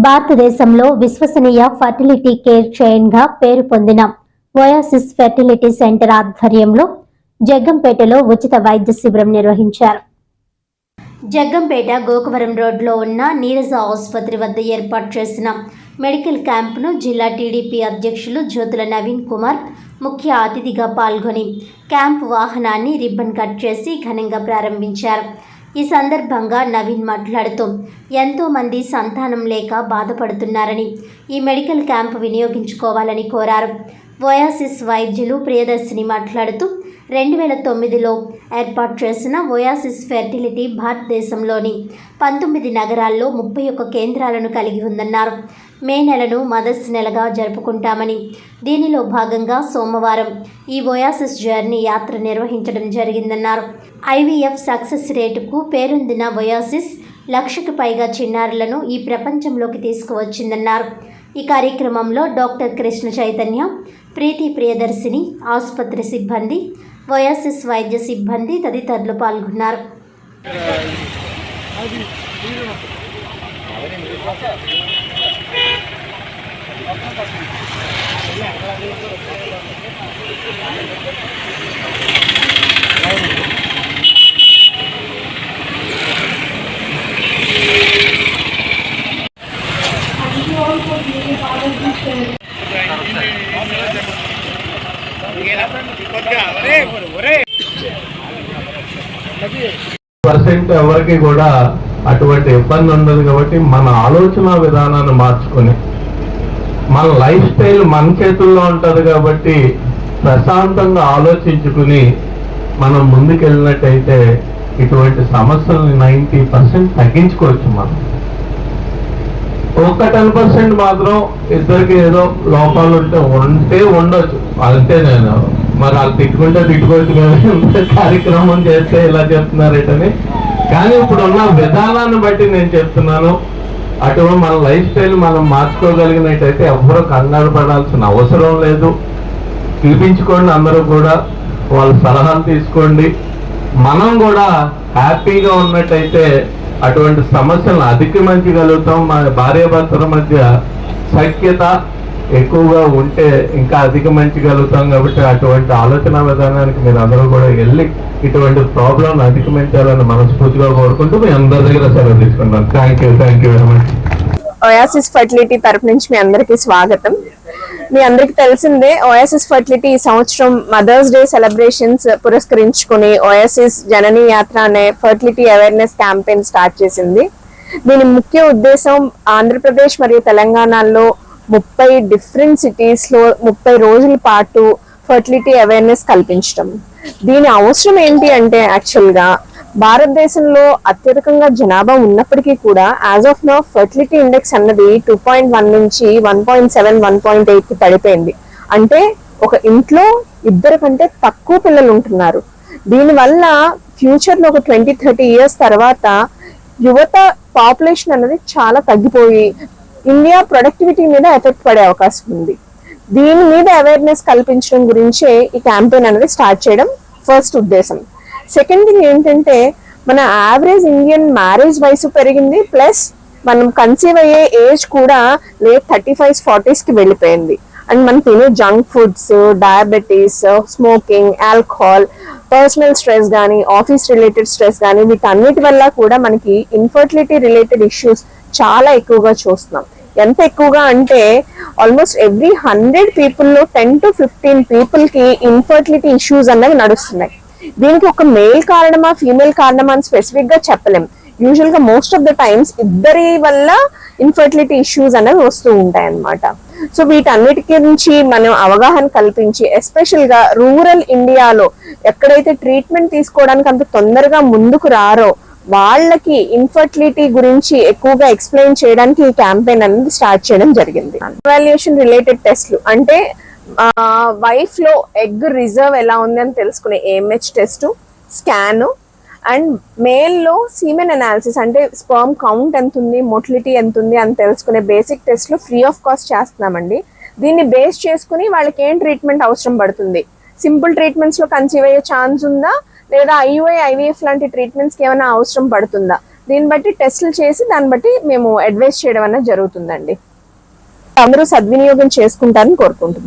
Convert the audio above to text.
భారతదేశంలో విశ్వసనీయ fertility care చైన్గా పేరు పొందిన ఓయాసిస్ ఫెర్టిలిటీ సెంటర్ ఆధ్వర్యంలో జగ్గంపేటలో ఉచిత వైద్య శిబిరం నిర్వహించారు. జగ్గంపేట గోకవరం రోడ్లో ఉన్న నీరజ ఆసుపత్రి వద్ద ఏర్పాటు చేసిన మెడికల్ క్యాంపును జిల్లా టీడీపీ అధ్యక్షులు జ్యోతుల నవీన్ కుమార్ ముఖ్య అతిథిగా పాల్గొని క్యాంపు వాహనాన్ని రిబ్బన్ కట్ చేసి ఘనంగా ప్రారంభించారు. ఈ సందర్భంగా నవీన్ మాట్లాడుతూ ఎంతోమంది సంతానం లేక బాధపడుతున్నారని ఈ మెడికల్ క్యాంపు వినియోగించుకోవాలని కోరారు. ఓయాసిస్ వైద్యులు ప్రియదర్శిని మాట్లాడుతూ 2009లో ఏర్పాటు చేసిన ఓయాసిస్ ఫెర్టిలిటీ భారతదేశంలోని 19 నగరాల్లో 31 కేంద్రాలను కలిగి ఉందన్నారు. మే నెలను మదర్స్ నెలగా జరుపుకుంటామని, దీనిలో భాగంగా సోమవారం ఈ ఓయాసిస్ జర్నీ యాత్ర నిర్వహించడం జరిగిందన్నారు. ఐవీఎఫ్ సక్సెస్ రేటుకు పేరొందిన ఓయాసిస్ 1,00,000కి పైగా చిన్నారులను ఈ ప్రపంచంలోకి తీసుకువచ్చిందన్నారు. ఈ కార్యక్రమంలో డాక్టర్ కృష్ణ చైతన్య, ప్రీతి ప్రియదర్శిని, ఆసుపత్రి సిబ్బంది, ఓయాసిస్ వైద్య సిబ్బంది తదితరులు పాల్గొన్నారు. పర్సెంట్ ఎవరికి కూడా అటువంటి ఇబ్బంది ఉండదు. కాబట్టి మన ఆలోచన విధానాన్ని మార్చుకొని మన లైఫ్ స్టైల్ మన చేతుల్లో ఉంటుంది. కాబట్టి ప్రశాంతంగా ఆలోచించుకుని మనం ముందుకెళ్ళినట్టయితే ఇటువంటి సమస్యల్ని 90% తగ్గించుకోవచ్చు. మనం ఒక 10% మాత్రం ఇద్దరికి ఏదో లోపాలు ఉంటే ఉండొచ్చు. అంతే. నేను మరి వాళ్ళు తిట్టుకుంటే తిట్టుకోవచ్చు, కార్యక్రమం చేస్తే ఇలా చెప్తున్నారేటని. కానీ ఇప్పుడు ఉన్న విధానాన్ని బట్టి నేను చెప్తున్నాను, అటువంటి మన లైఫ్ స్టైల్ మనం మార్చుకోగలిగినట్టయితే ఎవరూ కంగారు పడాల్సిన అవసరం లేదు. చూపించుకోండి, అందరూ కూడా వాళ్ళ సలహాలు తీసుకోండి. మనం కూడా హ్యాపీగా ఉన్నట్టయితే అటువంటి సమస్యలను అధిగమించగలుగుతాం. మన భార్యాభర్తల మధ్య సఖ్యత ఎక్కువగా ఉంటే ఇంకా అధిగమించగలుగుతాం. కాబట్టి అటువంటి ఆలోచన విధానానికి మీరు అందరూ కూడా వెళ్ళి ఇటువంటి ప్రాబ్లం అధిగమించాలని మనస్ఫూర్తిగా కోరుకుంటూ మీ అందరి దగ్గర సెలవు తీసుకుంటాను. Thank you very much. Oasis fertility తరపు నుంచి మీ అందరికీ స్వాగతం. మీ అందరికి తెలిసిందే, ఓయాసిస్ ఫర్టిలిటీ ఈ సంవత్సరం మదర్స్ డే సెలబ్రేషన్స్ పురస్కరించుకుని ఓయాసిస్ జననీ యాత్ర అనే ఫర్టిలిటీ అవేర్నెస్ క్యాంపెయిన్ స్టార్ట్ చేసింది. దీని ముఖ్య ఉద్దేశం ఆంధ్రప్రదేశ్ మరియు తెలంగాణలో 30 డిఫరెంట్ సిటీస్ లో 30 రోజుల పాటు ఫర్టిలిటీ అవేర్నెస్ కల్పించడం. దీని అవసరం ఏంటి అంటే, యాక్చువల్ గా భారతదేశంలో అత్యధికంగా జనాభా ఉన్నప్పటికీ కూడా as of now fertility index అన్నది 2.1 నుంచి 1.7, 1.8 కి పడిపోయింది. అంటే ఒక ఇంట్లో 2 కంటే తక్కువ పిల్లలు ఉంటున్నారు. దీనివల్ల ఫ్యూచర్ లో ఒక 20-30 ఇయర్స్ తర్వాత యువత పాపులేషన్ అనేది చాలా తగ్గిపోయి ఇండియా ప్రొడక్టివిటీ మీద ఎఫెక్ట్ పడే అవకాశం ఉంది. దీని మీద అవేర్నెస్ కల్పించడం గురించే ఈ క్యాంపెయిన్ అనేది స్టార్ట్ చేయడం ఫస్ట్ ఉద్దేశం. సెకండ్ థింగ్ ఏంటంటే, మన యావరేజ్ ఇండియన్ మ్యారేజ్ వయసు పెరిగింది, ప్లస్ మనం కన్సీవ్ అయ్యే ఏజ్ కూడా లేట్ 35s, 40s కి వెళ్ళిపోయింది. అండ్ మనం తినే junk foods, diabetes, smoking, alcohol, personal stress కానీ, ఆఫీస్ రిలేటెడ్ స్ట్రెస్ కానీ, వీటన్నిటి వల్ల కూడా మనకి ఇన్ఫర్టిలిటీ రిలేటెడ్ ఇష్యూస్ చాలా ఎక్కువగా చూస్తున్నాం. ఎంత ఎక్కువగా అంటే ఆల్మోస్ట్ ఎవ్రీ 100 పీపుల్లో 10 to 15 పీపుల్ కి ఇన్ఫర్టిలిటీ ఇష్యూస్ అన్నవి నడుస్తున్నాయి. దీనికి ఒక మేల్ కారణమా ఫీమేల్ కారణమా అని స్పెసిఫిక్ గా చెప్పలేం. యూజువల్ గా మోస్ట్ ఆఫ్ ద టైమ్స్ ఇద్దరి వల్ల ఇన్ఫర్టిలిటీ ఇష్యూస్ అనేవి వస్తూ ఉంటాయి అన్నమాట. సో వీటన్నిటి గురించి మనం అవగాహన కల్పించి, ఎస్పెషల్ గా రూరల్ ఇండియాలో ఎక్కడైతే ట్రీట్మెంట్ తీసుకోవడానికి అంత తొందరగా ముందుకు రారో వాళ్ళకి ఇన్ఫర్టిలిటీ గురించి ఎక్కువగా ఎక్స్ప్లెయిన్ చేయడానికి ఈ క్యాంపెయిన్ అనేది స్టార్ట్ చేయడం జరిగింది. ఎవాల్యుయేషన్ రిలేటెడ్ టెస్ట్లు అంటే వైఫ్ లో ఎగ్ రిజర్వ్ ఎలా ఉంది అని తెలుసుకునే AMH test, scan, and male లో సీమెన్ అనాలిసిస్ అంటే స్పర్మ్ కౌంట్ ఎంత ఉంది, మోటిలిటీ ఎంత ఉంది అని తెలుసుకునే బేసిక్ టెస్ట్లు ఫ్రీ ఆఫ్ కాస్ట్ చేస్తున్నామండి. దీన్ని బేస్ చేసుకుని వాళ్ళకి ఏం ట్రీట్మెంట్ అవసరం పడుతుంది, సింపుల్ ట్రీట్మెంట్స్ లో కన్సీవ్ అయ్యే ఛాన్స్ ఉందా, లేదా IUI, IVF లాంటి ట్రీట్మెంట్స్కి ఏమైనా అవసరం పడుతుందా, దీన్ని బట్టి టెస్టులు చేసి దాన్ని బట్టి మేము అడ్వైస్ చేయడం అనేది జరుగుతుందండి. అందరూ సద్వినియోగం చేసుకుంటారని కోరుకుంటున్నాం.